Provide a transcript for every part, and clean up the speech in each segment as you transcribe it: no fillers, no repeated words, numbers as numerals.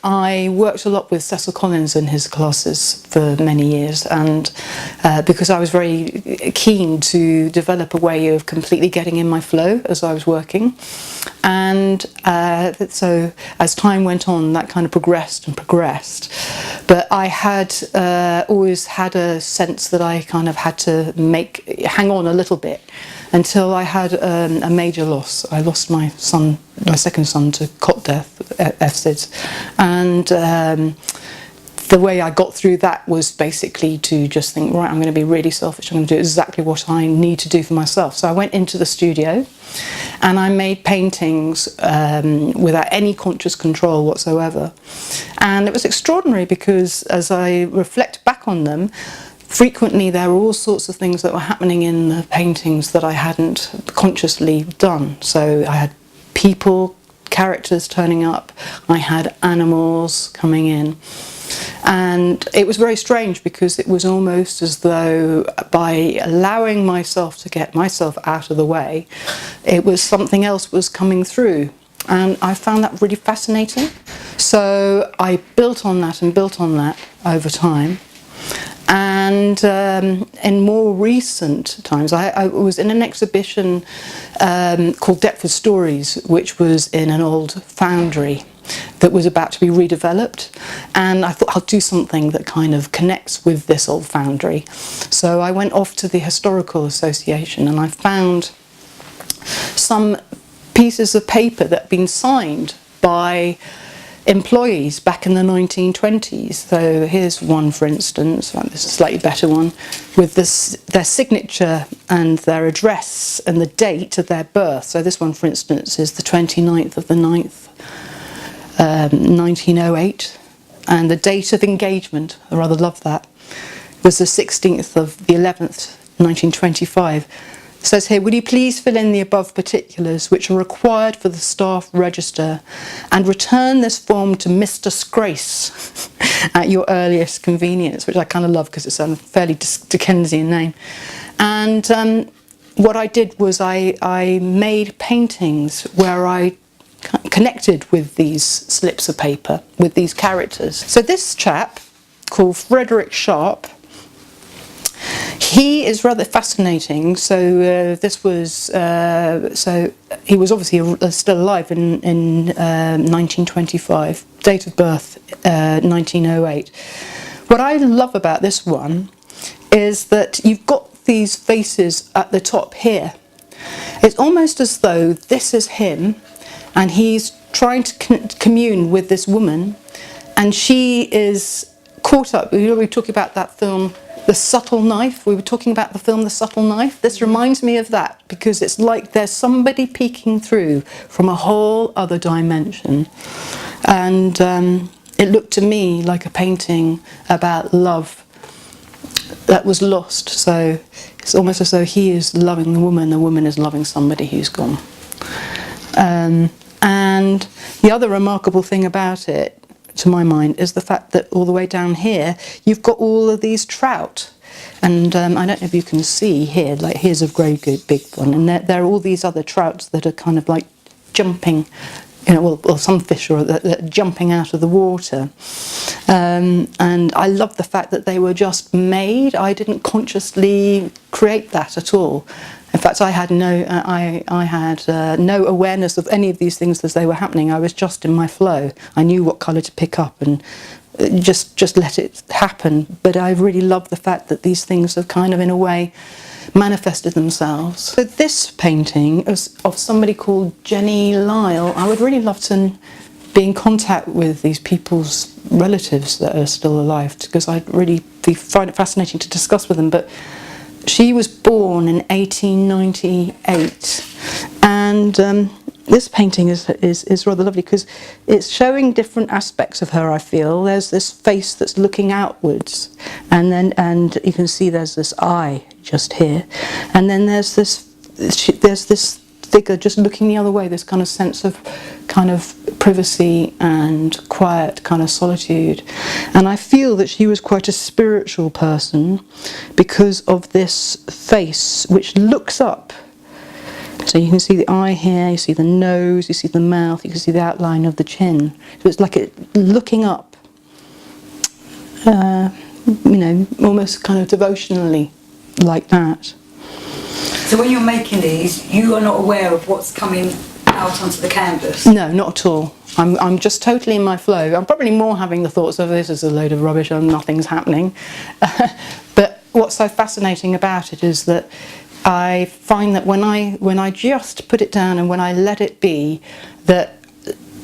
I worked a lot with Cecil Collins in his classes for many years, and because I was very keen to develop a way of completely getting in my flow as I was working. And so as time went on, that kind of progressed and progressed. But I had always had a sense that I kind of had to hang on a little bit until I had a major loss. I lost my second son to cot death, FSIDS, and the way I got through that was basically to just think, right, I'm going to be really selfish. I'm going to do exactly what I need to do for myself. So I went into the studio and I made paintings without any conscious control whatsoever. And it was extraordinary because as I reflect back on them, frequently there were all sorts of things that were happening in the paintings that I hadn't consciously done. So I had people, characters turning up, I had animals coming in. And it was very strange because it was almost as though by allowing myself to get myself out of the way, it was something else was coming through. And I found that really fascinating. So I built on that and built on that over time. And in more recent times, I was in an exhibition called Deptford Stories, which was in an old foundry that was about to be redeveloped. And I thought I'll do something that kind of connects with this old foundry. So I went off to the Historical Association and I found some pieces of paper that had been signed by employees back in the 1920s. So here's one, for instance, this is a slightly better one, with their signature and their address and the date of their birth. So this one, for instance, is the 29th of the 9th, 1908, and the date of engagement, I rather love that, was the 16th of the 11th, 1925. It says here, will you please fill in the above particulars which are required for the staff register and return this form to Mr. Scrace at your earliest convenience, which I kind of love because it's a fairly Dickensian name. And what I did was I made paintings where I connected with these slips of paper, with these characters. So this chap, called Frederick Sharp, he is rather fascinating. So this was so he was obviously still alive in 1925. Date of birth 1908. What I love about this one is that you've got these faces at the top here. It's almost as though this is him, and he's trying to commune with this woman, and she is caught up. We were talking about that film, The Subtle Knife. We were talking about the film The Subtle Knife. This reminds me of that because it's like there's somebody peeking through from a whole other dimension. And it looked to me like a painting about love that was lost. So it's almost as though he is loving the woman is loving somebody who's gone. And the other remarkable thing about it, to my mind, is the fact that all the way down here you've got all of these trout, and I don't know if you can see here, like here's a very good big one, and there are all these other trouts that are kind of like jumping, you know, well some fish are jumping out of the water, and I love the fact that they were just made. I didn't consciously create that at all. In fact, I had no awareness of any of these things as they were happening. I was just in my flow. I knew what colour to pick up and just let it happen. But I really love the fact that these things have kind of, in a way, manifested themselves. So this painting is of somebody called Jenny Lyle. I would really love to be in contact with these people's relatives that are still alive, because I'd really find it fascinating to discuss with them. But she was born in 1898, and this painting is rather lovely because it's showing different aspects of her. I feel there's this face that's looking outwards, and you can see there's this eye just here, and then there's this figure just looking the other way. This kind of sense of kind of privacy and quiet, kind of solitude. And I feel that she was quite a spiritual person because of this face which looks up. So you can see the eye here, you see the nose, you see the mouth, you can see the outline of the chin. So it's like looking up, almost kind of devotionally, like that. So when you're making these, you are not aware of what's coming out onto the canvas? No, not at all. I'm just totally in my flow. I'm probably more having the thoughts of this is a load of rubbish and nothing's happening. But what's so fascinating about it is that I find that when I just put it down and when I let it be, that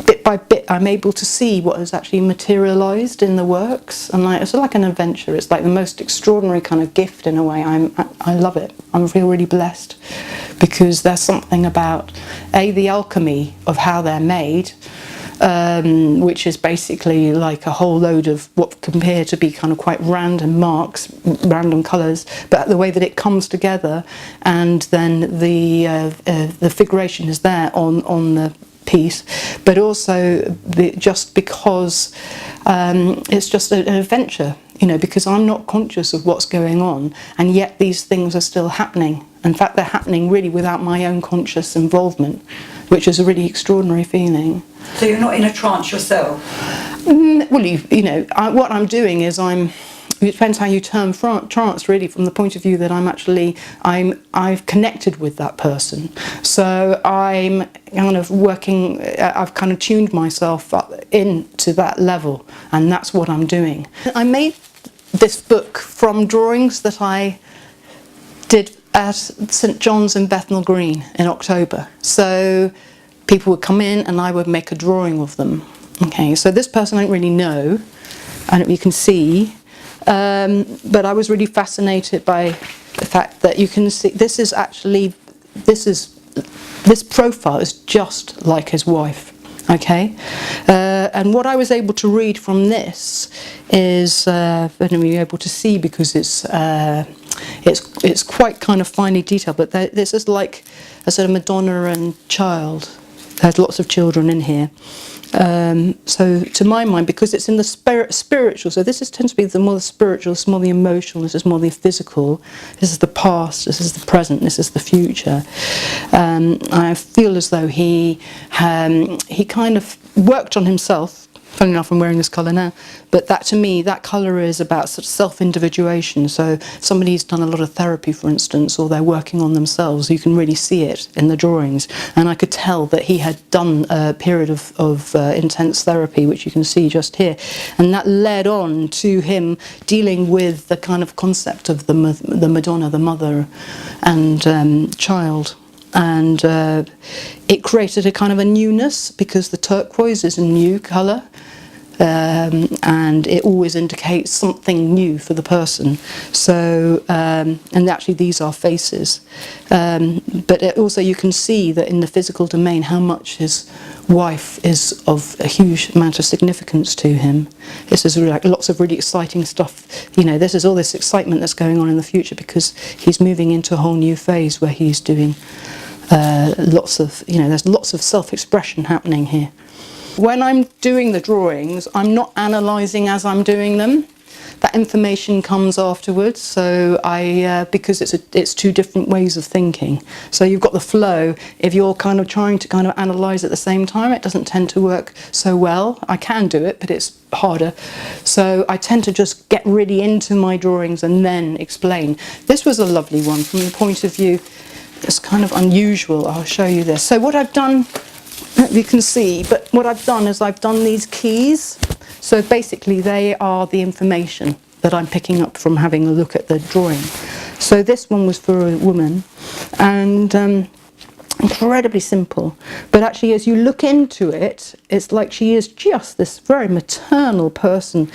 bit by bit I'm able to see what has actually materialised in the works, and it's like an adventure. It's like the most extraordinary kind of gift in a way. I love it. I feel really blessed because there's something about the alchemy of how they're made, which is basically like a whole load of what can appear to be kind of quite random marks, random colours, but the way that it comes together, and then the figuration is there on the piece, but also just because it's just an adventure, because I'm not conscious of what's going on, and yet these things are still happening. In fact, they're happening really without my own conscious involvement, which is a really extraordinary feeling. So you're not in a trance yourself? Well, what I'm doing is it depends how you term trance, really, from the point of view that I've connected with that person. So I'm kind of working, I've kind of tuned myself up into that level, and that's what I'm doing. I made this book from drawings that I did at St John's in Bethnal Green in October. So people would come in and I would make a drawing of them. Okay, so this person I don't really know, and you can see, but I was really fascinated by the fact that you can see this profile is just like his wife. Okay, and what I was able to read from this is, I don't know if you're able to see because it's quite kind of finely detailed, but this is like a sort of Madonna and child. There's lots of children in here. So to my mind, because it's in the spiritual, so this tends to be the more the spiritual, this is more the emotional, this is more the physical, this is the past, this is the present, this is the future. I feel as though he kind of worked on himself. Funny enough, I'm wearing this colour now, but that to me, that colour is about sort of self-individuation. So somebody's done a lot of therapy, for instance, or they're working on themselves. You can really see it in the drawings, and I could tell that he had done a period of intense therapy, which you can see just here, and that led on to him dealing with the kind of concept of the Madonna, the mother and child. And it created a kind of a newness, because the turquoise is a new colour, and it always indicates something new for the person. So, and actually these are faces, but also you can see that in the physical domain how much his wife is of a huge amount of significance to him. This is really like lots of really exciting stuff. This is all this excitement that's going on in the future, because he's moving into a whole new phase where he's doing there's lots of self-expression happening here. When I'm doing the drawings, I'm not analysing as I'm doing them. That information comes afterwards. So because it's two different ways of thinking. So you've got the flow. If you're kind of trying to kind of analyse at the same time, it doesn't tend to work so well. I can do it, but it's harder. So I tend to just get really into my drawings and then explain. This was a lovely one from the point of view. It's kind of unusual. I'll show you this. So what I've done, you can see, but what I've done is I've done these keys. So basically they are the information that I'm picking up from having a look at the drawing. So this one was for a woman, and incredibly simple, but actually as you look into it, it's like she is just this very maternal person,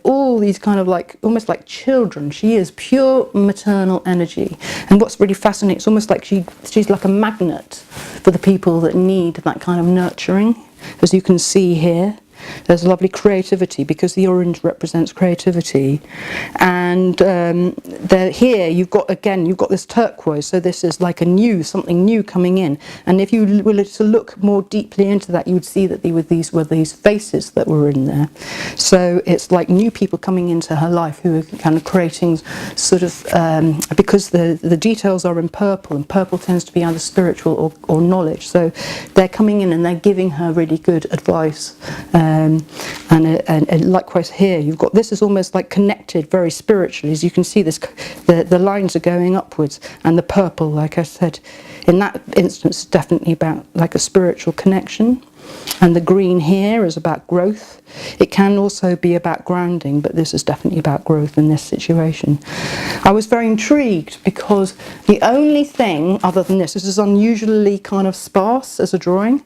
all these kind of like almost like children. She is pure maternal energy, and what's really fascinating, it's almost like she's like a magnet for the people that need that kind of nurturing, as you can see here. There's lovely creativity because the orange represents creativity. And here you've got this turquoise, so this is like something new coming in. And if you were to look more deeply into that, you would see that these were these faces that were in there. So it's like new people coming into her life who are kind of creating sort of, because the details are in purple, and purple tends to be either spiritual or knowledge. So they're coming in and they're giving her really good advice. And likewise here, you've got, this is almost like connected very spiritually. As you can see, the lines are going upwards, and the purple, like I said, in that instance, is definitely about like a spiritual connection. And the green here is about growth. It can also be about grounding, but this is definitely about growth in this situation. I was very intrigued because the only thing other than this is unusually kind of sparse as a drawing.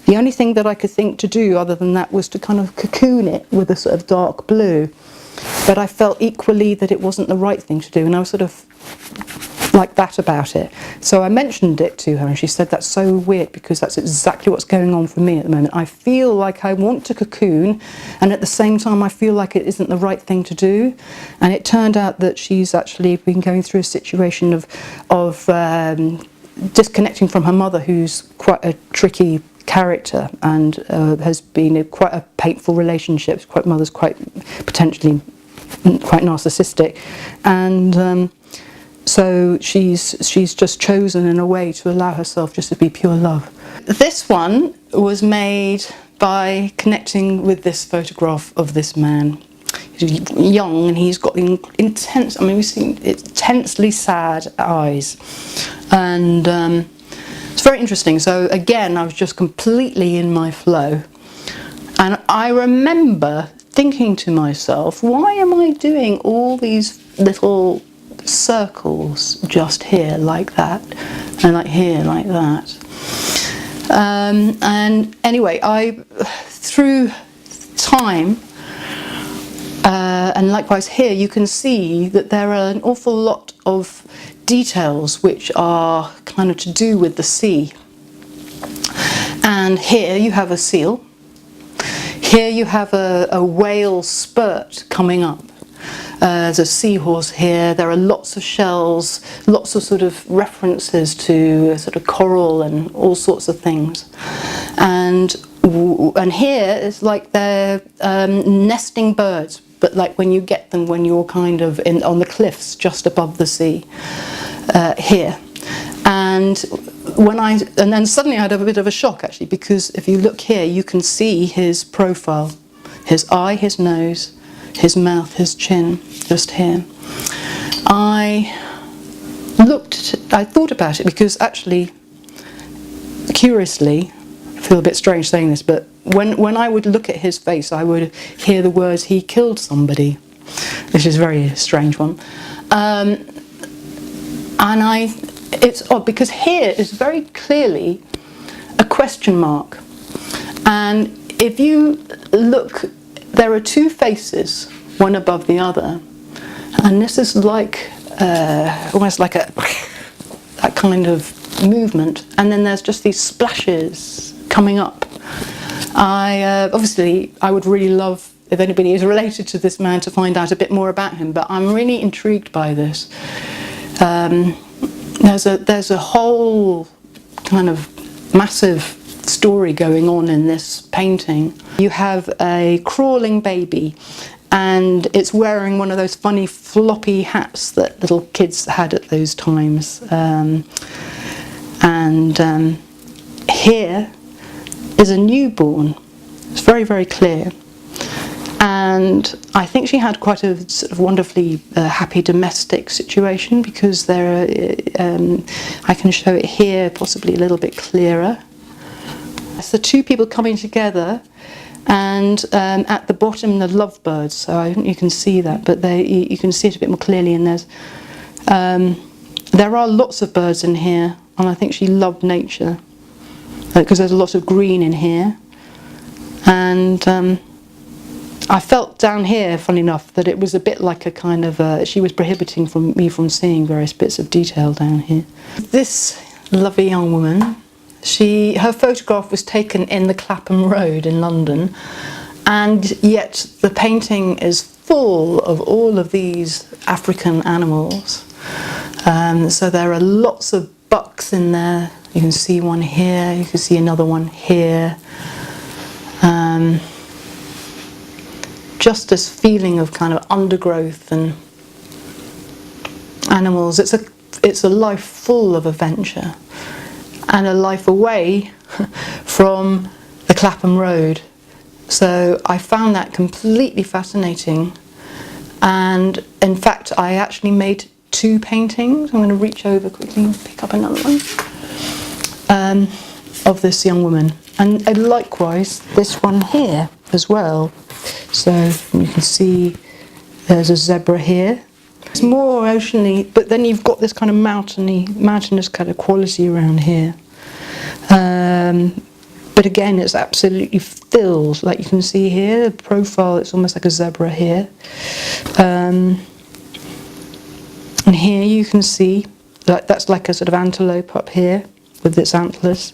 The only thing that I could think to do other than that was to kind of cocoon it with a sort of dark blue. But I felt equally that it wasn't the right thing to do, and I was sort of like that about it. So I mentioned it to her and she said, that's so weird because that's exactly what's going on for me at the moment. I feel like I want to cocoon, and at the same time I feel like it isn't the right thing to do. And it turned out that she's actually been going through a situation of disconnecting from her mother, who's quite a tricky character and has been quite a painful relationship. Mother's quite potentially quite narcissistic, and so she's just chosen in a way to allow herself just to be pure love. This one was made by connecting with this photograph of this man. He's young and he's got intense, I mean, we've seen intensely sad eyes, and it's very interesting. So again, I was just completely in my flow, and I remember thinking to myself, why am I doing all these little circles just here like that, and like here like that? And anyway, through time, and likewise here, you can see that there are an awful lot of details which are kind of to do with the sea. And here you have a seal. Here you have a whale spurt coming up. There's a seahorse here. There are lots of shells, lots of sort of references to sort of coral and all sorts of things. And here is like they're nesting birds, but like when you get them when you're kind of on the cliffs just above the sea here. And then suddenly I had a bit of a shock actually, because if you look here you can see his profile, his eye, his nose, his mouth, his chin, just here. I thought about it because actually, curiously, I feel a bit strange saying this, but when I would look at his face, I would hear the words, he killed somebody, which is a very strange one. It's odd because here is very clearly a question mark. And if you look, there are two faces, one above the other. And this is like, almost like that kind of movement. And then there's just these splashes coming up. Obviously, I would really love, if anybody is related to this man, to find out a bit more about him. But I'm really intrigued by this. There's a whole kind of massive story going on in this painting. You have a crawling baby, and it's wearing one of those funny floppy hats that little kids had at those times. Here is a newborn. It's very, very clear. And I think she had quite a sort of wonderfully happy domestic situation, because there are, I can show it here possibly a little bit clearer. It's the two people coming together, and at the bottom the lovebirds, so I think you can see that, but you can see it a bit more clearly, and there are lots of birds in here, and I think she loved nature, because there's a lot of green in here. And I felt down here, funny enough, that it was a bit like a kind of, she was prohibiting me from seeing various bits of detail down here. This lovely young woman, her photograph was taken in the Clapham Road in London, and yet the painting is full of all of these African animals. So there are lots of bucks in there. You can see one here, you can see another one here. Just this feeling of kind of undergrowth and animals. It's a life full of adventure and a life away from the Clapham Road. So I found that completely fascinating, and in fact I actually made 2 paintings. I'm going to reach over quickly and pick up another one of this young woman, and likewise this one here as well. So you can see there's a zebra here. It's more oceany, but then you've got this kind of mountainous kind of quality around here. But again, it's absolutely filled. Like you can see here, the profile, it's almost like a zebra here. And here you can see, that's like a sort of antelope up here with its antlers.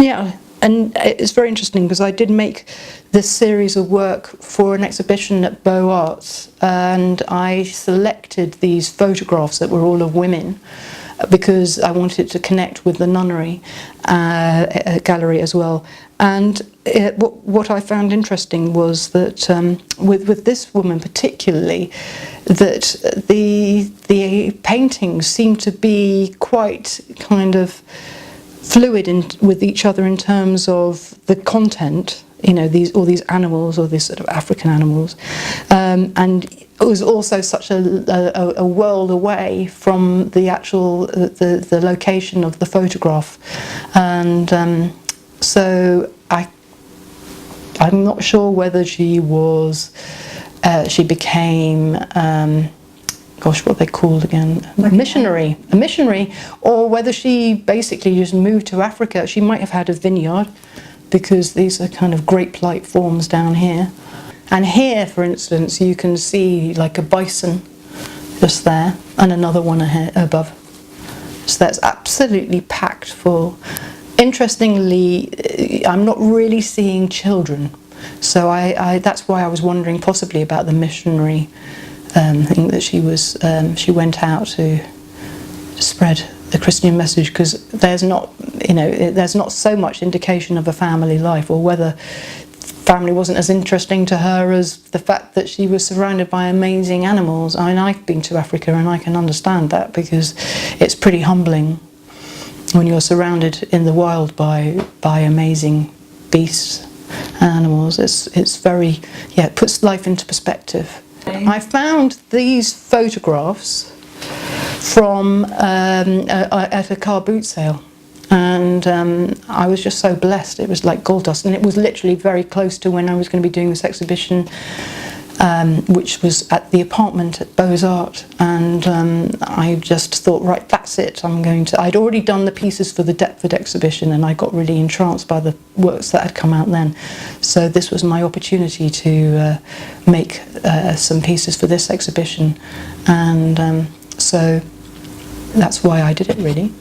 Yeah, and it's very interesting because I did make this series of work for an exhibition at Beaux Arts, and I selected these photographs that were all of women because I wanted to connect with the nunnery gallery as well. And what I found interesting was that with this woman particularly, that the paintings seemed to be quite kind of fluid with each other in terms of the content. You know, all these animals, or these sort of African animals, and it was also such a world away from the actual the location of the photograph, and so I'm not sure whether she became gosh, what are they called again? A missionary, or whether she basically just moved to Africa. She might have had a vineyard, because these are kind of grape-like forms down here. And here, for instance, you can see like a bison just there, and another one above. So that's absolutely packed full. Interestingly, I'm not really seeing children, so that's why I was wondering possibly about the missionary thing that she went out to spread the Christian message, because there's not so much indication of a family life, or whether family wasn't as interesting to her as the fact that she was surrounded by amazing animals. I mean, I've been to Africa and I can understand that, because it's pretty humbling when you're surrounded in the wild by amazing beasts and animals. It's very, it puts life into perspective. I found these photographs from at a car boot sale, and I was just so blessed. It was like gold dust, and it was literally very close to when I was going to be doing this exhibition, which was at the apartment at Beaux Arts, and I just thought, right, that's it. I'd already done the pieces for the Deptford exhibition, and I got really entranced by the works that had come out then. So this was my opportunity to make some pieces for this exhibition, and so that's why I did it, really.